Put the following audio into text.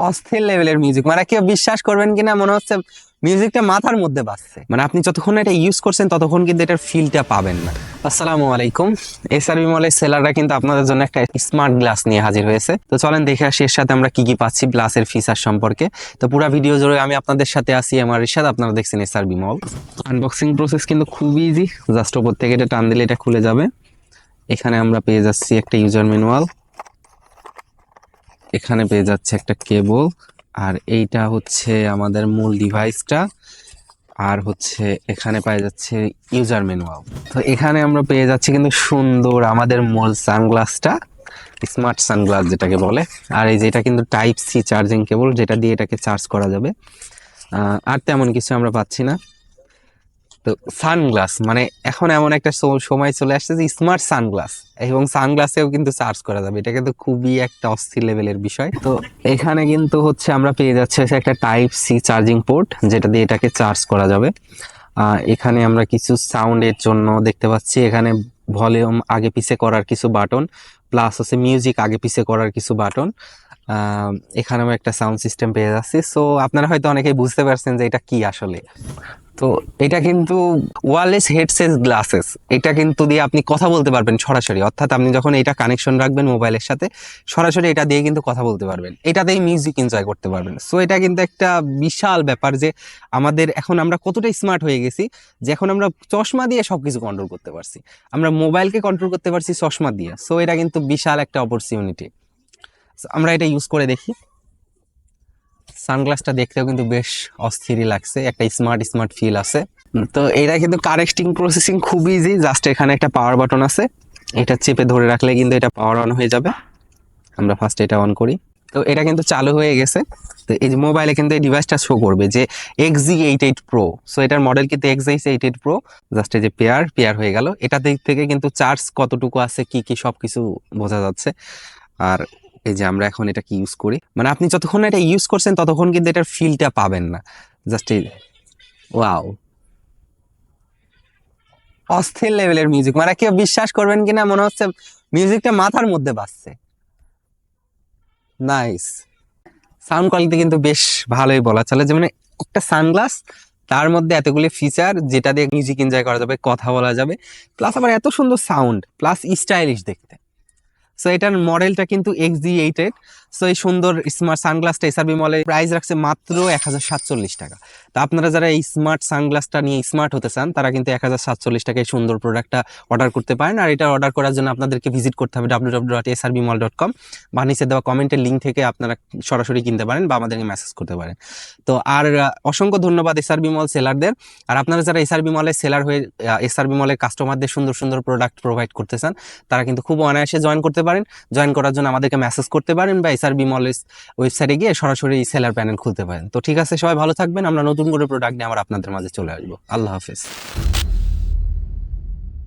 অস্থির লেভেলের মিউজিক, মানে কেউ বিশ্বাস করবেন কিনা, মনে হচ্ছে মিউজিকটা মাথার মধ্যে বাজছে। মানে আপনি যতক্ষণ এটা ইউজ করছেন ততক্ষণ কিন্তু এটার ফিলটা পাবেন না। আসসালামু আলাইকুম। এসআরবি মলের সেলাররা কিন্তু আপনাদের জন্য একটা স্মার্ট গ্লাস নিয়ে হাজির হয়েছে। তো চলেন দেখে আসি এর সাথে আমরা কি কি পাচ্ছি গ্লাসের ফিচার সম্পর্কে। তো পুরো ভিডিও জুড়ে আমি আপনাদের সাথে আছি আমার ইরশাদ, আপনারা দেখছেন এসআরবি মল। আনবক্সিং প্রসেস কিন্তু খুবই ইজি, জাস্ট ওপর থেকে এটা টান দিলে এটা খুলে যাবে। এখানে আমরা পেয়ে যাচ্ছি একটা ইউজার ম্যানুয়াল, এখানে পেয়ে যাচ্ছে একটা কেবল, আর এইটা হচ্ছে আমাদের মূল ডিভাইসটা, আর হচ্ছে এখানে পেয়ে যাচ্ছে ইউজার ম্যানুয়াল। তো এখানে আমরা পেয়ে যাচ্ছি কিন্তু সুন্দর আমাদের মূল সানগ্লাসটা, স্মার্ট সানগ্লাস যেটাকে বলে। আর এই যেটা কিন্তু টাইপ সি চার্জিং কেবল, যেটা দিয়ে এটাকে চার্জ করা যাবে। আর তেমন কিছু আমরা পাচ্ছি না। তো সানগ্লাস মানে এখন এমন একটা সময় চলে আসছে যে স্মার্ট সানগ্লাস, এবং সানগ্লাসেও কিন্তু চার্জ করা যাবে। এটা কিন্তু খুবই একটা অস্থির লেভেলের বিষয়। তো এখানে কিন্তু হচ্ছে আমরা পেয়ে যাচ্ছি একটা টাইপ সি চার্জিং পোর্ট, যেটা দিয়ে এটাকে চার্জ করা যাবে। এখানে আমরা কিছু সাউন্ডের জন্য দেখতে পাচ্ছি, এখানে ভলিউম আগে পিছে করার কিছু বাটন, প্লাস হচ্ছে মিউজিক আগে পিছে করার কিছু বাটন। এখানে আমরা একটা সাউন্ড সিস্টেম পেয়ে যাচ্ছি। সো আপনারা হয়তো অনেকেই বুঝতে পারছেন যে এটা কি আসলে। তো এটা কিন্তু ওয়্যারলেস হেডসেট গ্লাসেস, এটা কিন্তু দিয়ে আপনি কথা বলতে পারবেন সরাসরি, অর্থাৎ আপনি যখন এটা কানেকশন রাখবেন মোবাইলের সাথে, সরাসরি এটা দিয়ে কিন্তু কথা বলতে পারবেন, এটাতেই মিউজিক এনজয় করতে পারবেন। সো এটা কিন্তু একটা বিশাল ব্যাপার যে আমাদের এখন আমরা কতটা স্মার্ট হয়ে গেছি যে এখন আমরা চশমা দিয়ে সবকিছু কন্ট্রোল করতে পারছি, আমরা মোবাইলকে কন্ট্রোল করতে পারছি চশমা দিয়ে। সো এটা কিন্তু বিশাল একটা অপরচুনিটি। আমরা এটা ইউজ করে দেখি। সানগ্লাসটা দেখতেও কিন্তু বেশ অস্থিরই লাগছে, একটা স্মার্ট ফিল আছে। তো এটা কিন্তু কানেক্টিং প্রসেসিং খুব ইজি, জাস্ট এখানে একটা পাওয়ার বাটন আছে, এটা চেপে ধরে রাখলে কিন্তু এটা পাওয়ার অন হয়ে যাবে। আমরা ফার্স্ট এটা অন করি, তো এটা কিন্তু চালু হয়ে গেছে। তো এই যে মোবাইলে কিন্তু এই ডিভাইসটা শো করবে যে XZ88 Pro। সো এটার মডেল কিন্তু XZ88 Pro। জাস্ট এই যে পেয়ার হয়ে গেল, এটা দিক থেকে কিন্তু চার্জ কতটুকু আছে কি কি সবকিছু বোঝা যাচ্ছে। আর এই যে আমরা এখন এটা কি ইউজ করি, মানে আপনি যতক্ষণ এটা ইউজ করছেন ততক্ষণ কিন্তু এটার ফিলটা পাবেন না। জাস্ট এই ওয়াও, অস্থির লেভেলের মিউজিক, মানে কেউ বিশ্বাস করবেন কিনা, মনে হচ্ছে মিউজিকটা মাথার মধ্যে বাজছে। নাইস সাউন্ড কোয়ালিটি কিন্তু বেশ ভালোই বলা চলে, যে মানে একটা সানগ্লাস তার মধ্যে এতগুলি ফিচার, যেটা দিয়ে মিউজিক এনজয় করা যাবে, কথা বলা যাবে, প্লাস আবার এত সুন্দর সাউন্ড, প্লাস স্টাইলিশ দেখতে। সো এটার মডেলটা কিন্তু XZ88। সো এই সুন্দর স্মার্ট সানগ্লাসটা এসআরবি মলে প্রাইস রাখছে মাত্র 1047 টাকা। তো আপনারা যারা এই স্মার্ট সানগ্লাসটা নিয়ে স্মার্ট হতে চান, তারা কিন্তু 1047 টাকায় সুন্দর প্রোডাক্টটা অর্ডার করতে পারেন। আর এটা অর্ডার করার জন্য আপনাদেরকে ভিজিট করতে হবে www.srbmall.com, বা নিচে দেওয়া কমেন্টের লিঙ্ক থেকে আপনারা সরাসরি কিনতে পারেন বা আমাদেরকে মেসেজ করতে পারেন। তো আর অসংখ্য ধন্যবাদ এসআরবি মল সেলারদের। আর আপনারা যারা এসআরবি মলের সেলার হয়ে এসআরবি মলের কাস্টমারদের সুন্দর সুন্দর প্রোডাক্ট প্রোভাইড করতে চান, তারা কিন্তু খুব অনায়াসে জয়েন করতে পারেন। জয়েন করার জন্য আমাদেরকে মেসেজ করতে পারেন বা এসআরবি মলের ওয়েবসাইটে গিয়ে সরাসরি সেলার প্যানেল খুলতে পারেন। তো ঠিক আছে, সবাই ভালো থাকবেন। আমরা নতুন করে প্রোডাক্ট নিয়ে আবার আপনাদের মাঝে চলে আসবো। আল্লাহ হাফেজ।